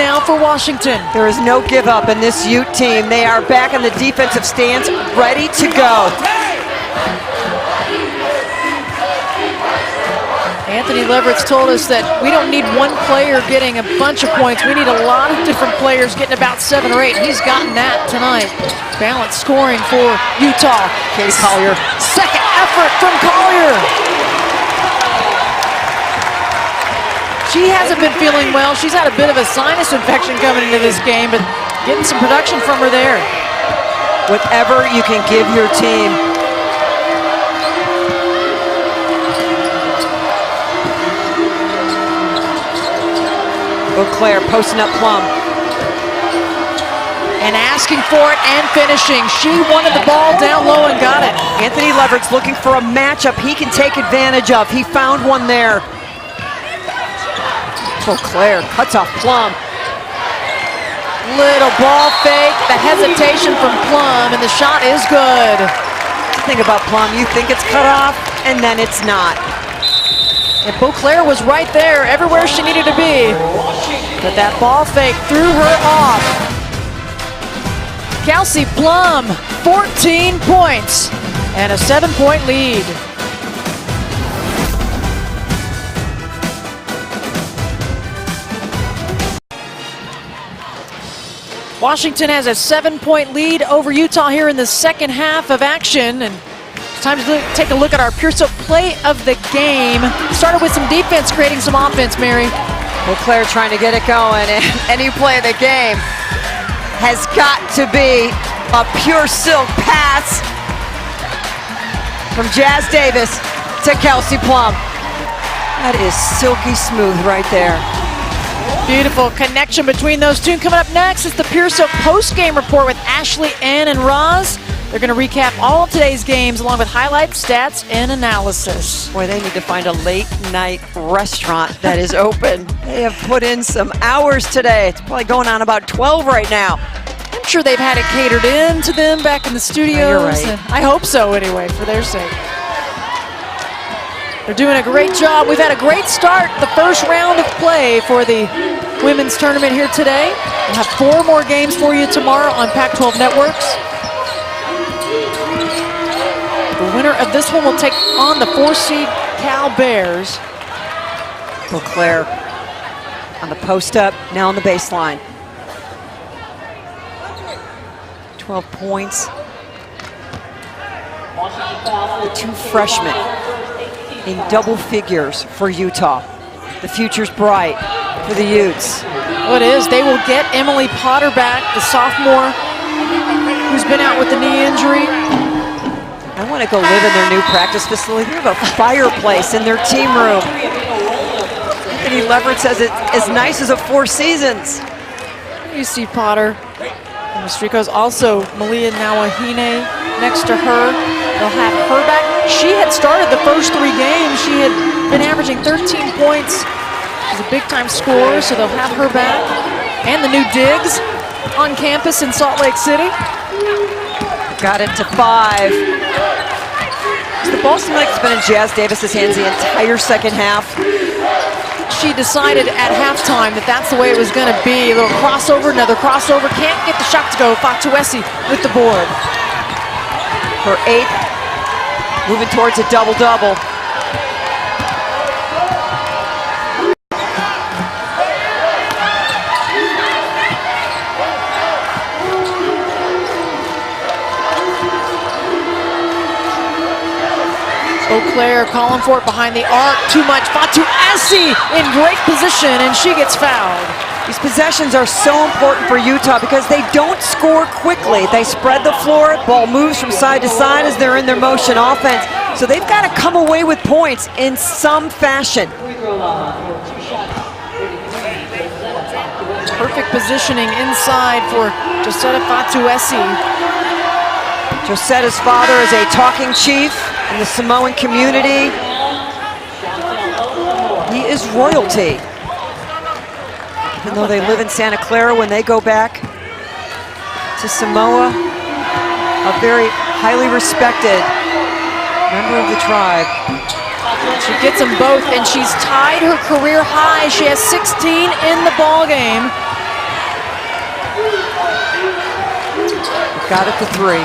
now for Washington. There is no give up in this Ute team. They are back in the defensive stance, ready to go. Anthony Leverett's told us that we don't need one player getting a bunch of points. We need a lot of different players getting about 7 or 8. He's gotten that tonight. Balanced scoring for Utah. Katie Collier. Second effort from Collier. She hasn't been feeling well. She's had a bit of a sinus infection coming into this game, but getting some production from her there. Whatever you can give your team. Claire posting up Plum. And asking for it and finishing. She wanted the ball down low and got it. Anthony Leverett's looking for a matchup he can take advantage of. He found one there. Claire cuts off Plum. Little ball fake, the hesitation from Plum, and the shot is good. Think about Plum, you think it's cut off, and then it's not. And Beauclair was right there, everywhere she needed to be. But that ball fake threw her off. Kelsey Plum, 14 points and a 7-point lead. Washington has a 7-point lead over Utah here in the second half of action. And it's time to take a look at our Pure Soap play of the game. Started with some defense, creating some offense, Mary. Claire trying to get it going, and any play of the game has got to be a pure silk pass from Jazz Davis to Kelsey Plum. That is silky smooth right there. Beautiful connection between those two. Coming up next is the Pure Soap post-game report with Ashley, Ann, and Roz. They're going to recap all of today's games along with highlights, stats, and analysis. Boy, they need to find a late-night restaurant that is open. They have put in some hours today. It's probably going on about 12 right now. I'm sure they've had it catered in to them back in the studios. You're right. I hope so anyway, for their sake. They're doing a great job. We've had a great start, the first round of play for the women's tournament here today. We'll have 4 more games for you tomorrow on Pac-12 Networks. The winner of this one will take on the 4-seed Cal Bears. Claire on the post up, now on the baseline. 12 points. The 2 freshmen in double figures for Utah. The future's bright for the Utes. Well, it is. They will get Emily Potter back, the sophomore who's been out with the knee injury. I want to go live in their new practice facility. They have a fireplace in their team room. Anthony Leverett says it's as nice as a 4 Seasons. You see Potter and the Stricos. Also Malia Nawahine next to her. They'll have her back. She had started the first 3 games. She had been averaging 13 points. She's a big-time scorer, so they'll have her back. And the new Diggs on campus in Salt Lake City. Got it to 5. The ball seemed like it's been in Jazz Davis's hands the entire second half. She decided at halftime that that's the way it was going to be. A little crossover, another crossover. Can't get the shot to go. Fatuesi with the board. Her 8th, moving towards a double-double. Beauclair calling for it behind the arc. Too much. Fatuesi in great position, and she gets fouled. These possessions are so important for Utah because they don't score quickly. They spread the floor. Ball moves from side to side as they're in their motion offense. So they've got to come away with points in some fashion. Perfect positioning inside for Josetta Fatuesi. Josetta's father is a talking chief in the Samoan community. He is royalty. Even though they live in Santa Clara, when they go back to Samoa, a very highly respected member of the tribe. She gets them both, and she's tied her career high. She has 16 in the ball game. Got it to 3.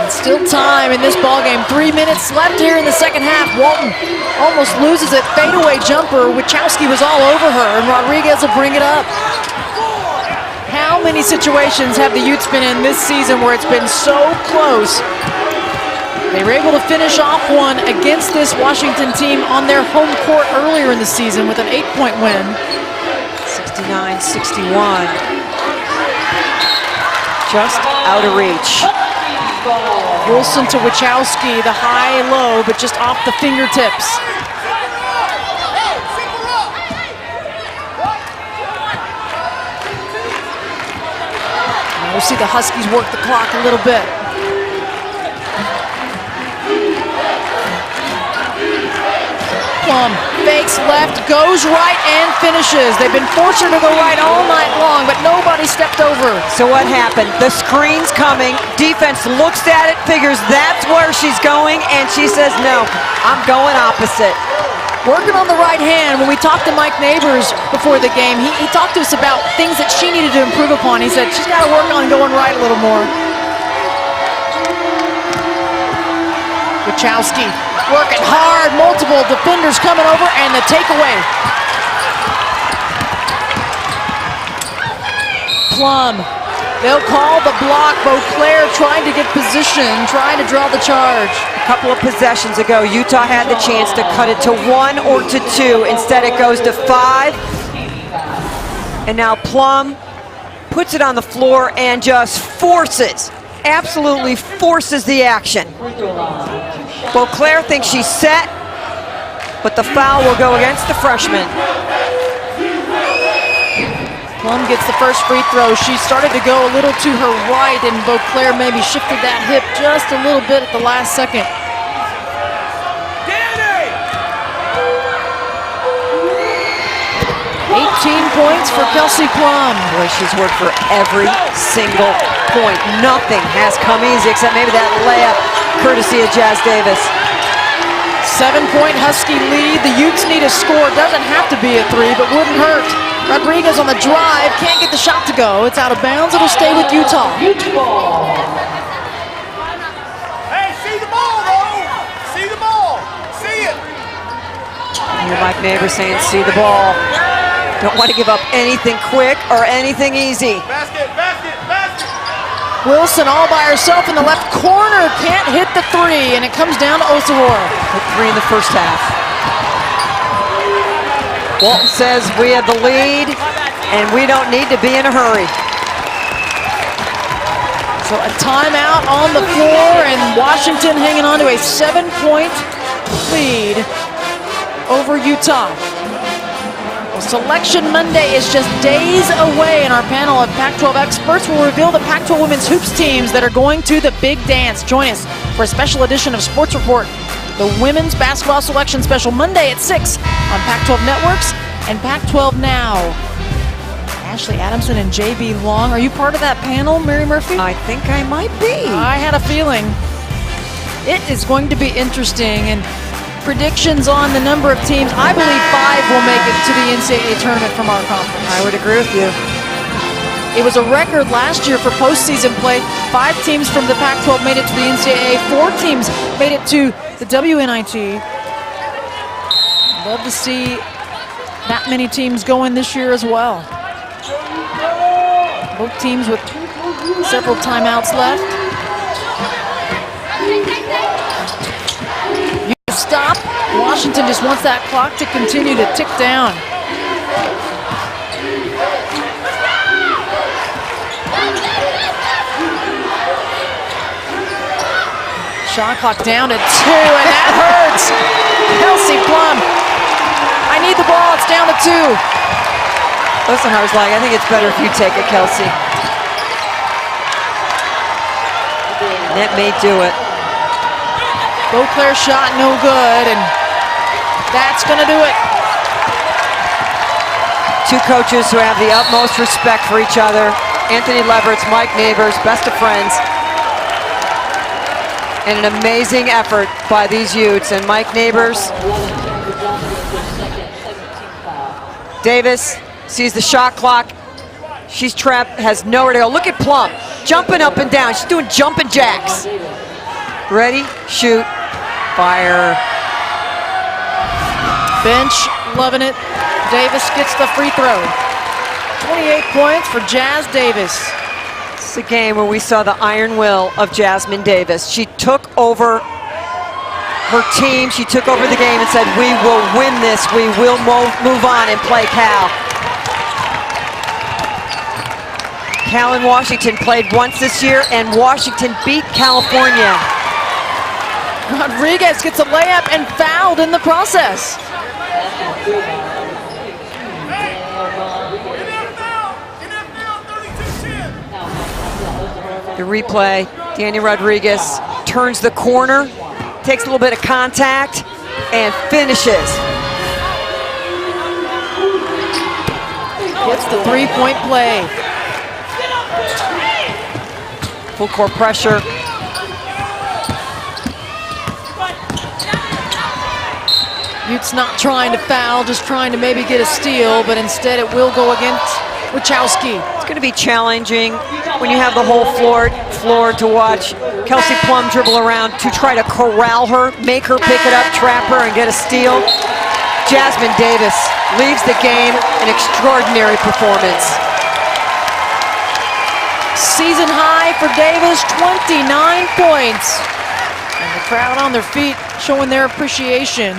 And still time in this ball game. 3 minutes left here in the second half. Walton almost loses it. Fadeaway jumper. Wachowski was all over her, and Rodriguez will bring it up. How many situations have the Utes been in this season where it's been so close? They were able to finish off one against this Washington team on their home court earlier in the season with an 8-point win. 69-61. Just out of reach. Wilson to Wachowski, the high-low, but just off the fingertips. Now we'll see the Huskies work the clock a little bit. Plum fakes left, goes right, and finishes. They've been forcing her to go right all night long, but nobody stepped over. So what happened? The screen's coming. Defense looks at it, figures that's where she's going, and she says, no, I'm going opposite. Working on the right hand. When we talked to Mike Neighbors before the game, he talked to us about things that she needed to improve upon. He said she's got to work on going right a little more. Wachowski working hard, multiple defenders coming over, and the takeaway. Plum, they'll call the block. Beauclair trying to get position, trying to draw the charge. A couple of possessions ago, Utah had the chance to cut it to 1 or to 2. Instead, it goes to 5. And now Plum puts it on the floor and just forces, absolutely forces the action. Beauclair thinks she's set, but the foul will go against the freshman. Plum gets the first free throw. She started to go a little to her right, and Beauclair maybe shifted that hip just a little bit at the last second. 18 points for Kelsey Plum. Boy, she's worked for every single point. Nothing has come easy except maybe that layup courtesy of Jazz Davis. 7-point Husky lead. The Utes need a score. Doesn't have to be a 3, but wouldn't hurt. Rodriguez on the drive. Can't get the shot to go. It's out of bounds. It'll stay with Utah. Hey, see the ball, though. See the ball. See it. Hear Mike Neighbors saying, see the ball. Don't want to give up anything quick or anything easy. Basket, basket, basket. Wilson all by herself in the left corner. Can't hit the 3, and it comes down to Osaroa. Hit 3 in the first half. Walton says we have the lead, and we don't need to be in a hurry. So a timeout on the floor, and Washington hanging on to a 7-point lead over Utah. Well, Selection Monday is just days away, and our panel of Pac-12 experts will reveal the Pac-12 women's hoops teams that are going to the big dance. Join us for a special edition of Sports Report, the Women's Basketball Selection Special, Monday at 6 on Pac-12 Networks and Pac-12 Now. Ashley Adamson and J.B. Long. Are you part of that panel, Mary Murphy? I think I might be. I had a feeling. It is going to be interesting, and predictions on the number of teams. I believe 5 will make it to the NCAA tournament from our conference. I would agree with you. It was a record last year for postseason play. 5 teams from the Pac-12 made it to the NCAA. 4 teams made it to the WNIT. Love to see that many teams going this year as well. Both teams with several timeouts left. Stop. Washington just wants that clock to continue to tick down. Shot clock down to 2, and that hurts. Kelsey Plum. I need the ball. It's down to 2. Listen, I was like, I think it's better if you take it, Kelsey. That may do it. Beauclair shot no good, and that's going to do it. 2 coaches who have the utmost respect for each other. Anthony Leverett's, Mike Neighbors, best of friends. And an amazing effort by these Utes. And Mike Neighbors. Davis sees the shot clock She's trapped, has nowhere to go. Look at Plum, jumping up and down. She's doing jumping jacks. Ready, shoot, fire. Bench loving it. Davis gets the free throw. 28 points for Jazz Davis. It's a game where we saw the iron will of Jazmine Davis. She took over her team, she took over the game and said, we will win this, we will move on and play Cal. Cal and Washington played once this year, and Washington beat California. Rodriguez gets a layup and fouled in the process. The replay, Daniel Rodriguez turns the corner, takes a little bit of contact, and finishes. Gets the three-point play. Full court pressure. Utes not trying to foul, just trying to maybe get a steal, but instead it will go against Wachowski. It's going to be challenging when you have the whole floor to watch Kelsey Plum dribble around to try to corral her, make her pick it up, trap her, and get a steal. Jazmine Davis leaves the game an extraordinary performance. Season high for Davis, 29 points. And the crowd on their feet showing their appreciation.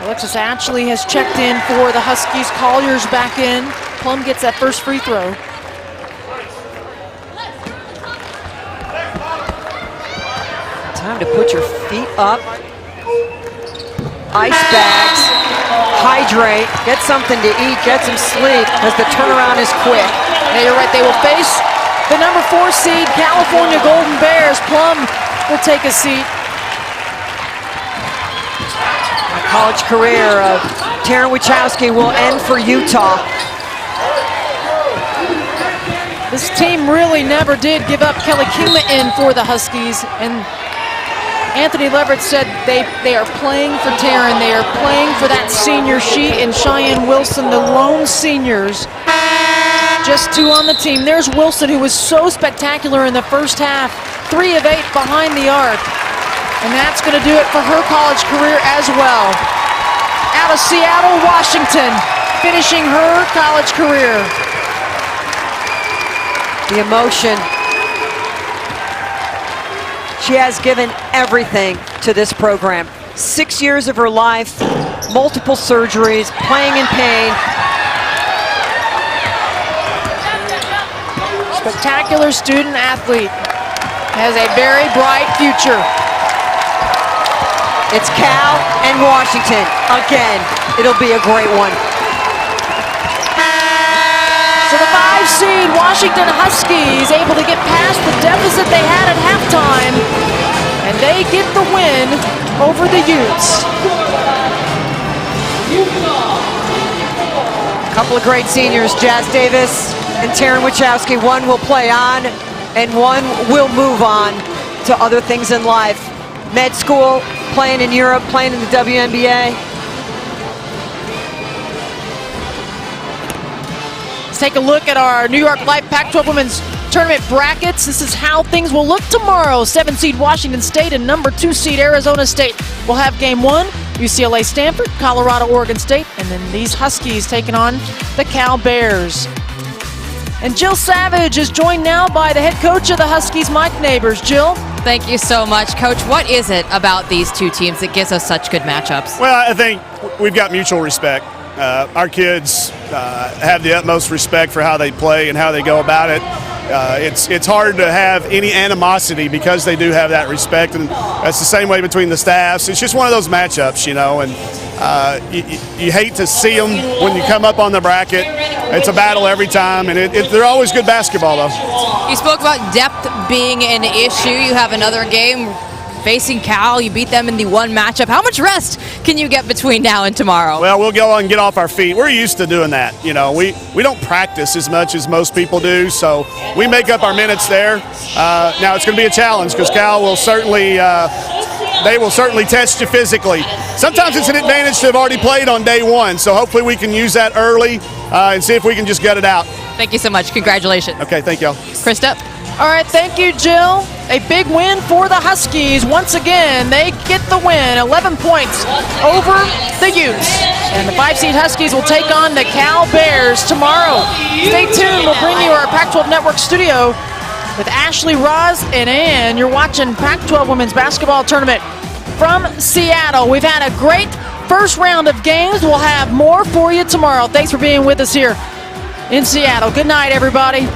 Alexis Ashley has checked in for the Huskies. Collier's back in. Plum gets that first free throw. Time to put your feet up. Ice bags, hydrate, get something to eat, get some sleep, as the turnaround is quick. Yeah, you're right, they will face the number 4 seed California Golden Bears. Plum will take a seat. The college career of Taryn Wachowski will end for Utah. This team really never did give up Kelly Kingma in for the Huskies, and Anthony Leverett said they are playing for Taryn. They are playing for that senior. She and Cheyenne Wilson, the lone seniors, just 2 on the team. There's Wilson, who was so spectacular in the first half, 3 of 8 behind the arc. And that's going to do it for her college career as well. Out of Seattle, Washington, finishing her college career. The emotion. She has given everything to this program. 6 years of her life, multiple surgeries, playing in pain. Spectacular student athlete. Has a very bright future. It's Cal and Washington. Again, it'll be a great one. So the 5 seed Washington Huskies able to get past the deficit they had at halftime, and they get the win over the Utes. A couple of great seniors, Jazz Davis and Taryn Wachowski. One will play on, and one will move on to other things in life. Med school, playing in Europe, playing in the WNBA. Let's take a look at our New York Life Pac-12 Women's Tournament brackets. This is how things will look tomorrow. 7 seed Washington State and number 2 seed Arizona State will have game 1. UCLA Stanford, Colorado Oregon State, and then these Huskies taking on the Cal Bears. And Jill Savage is joined now by the head coach of the Huskies, Mike Neighbors. Jill? Thank you so much, Coach. What is it about these 2 teams that gives us such good matchups? Well, I think we've got mutual respect. Our kids have the utmost respect for how they play and how they go about it. It's hard to have any animosity because they do have that respect, and that's the same way between the staffs. It's just one of those matchups, you know, and you hate to see them when you come up on the bracket. It's a battle every time, and they're always good basketball, though. You spoke about depth being an issue. You have another game facing Cal. You beat them in the 1 matchup. How much rest can you get between now and tomorrow? Well, we'll go and get off our feet. We're used to doing that. You know, we don't practice as much as most people do, so we make up our minutes there. Now it's going to be a challenge because Cal will certainly they will certainly test you physically. Sometimes it's an advantage to have already played on day 1, so hopefully we can use that early and see if we can just gut it out. Thank you so much. Congratulations. Okay, thank y'all. Krista? All right, thank you, Jill. A big win for the Huskies. Once again, they get the win, 11 points over the Utes. And the 5-seed Huskies will take on the Cal Bears tomorrow. Stay tuned. We'll bring you our Pac-12 Network studio with Ashley Roz and Ann. You're watching Pac-12 Women's Basketball Tournament from Seattle. We've had a great first round of games. We'll have more for you tomorrow. Thanks for being with us here in Seattle. Good night, everybody.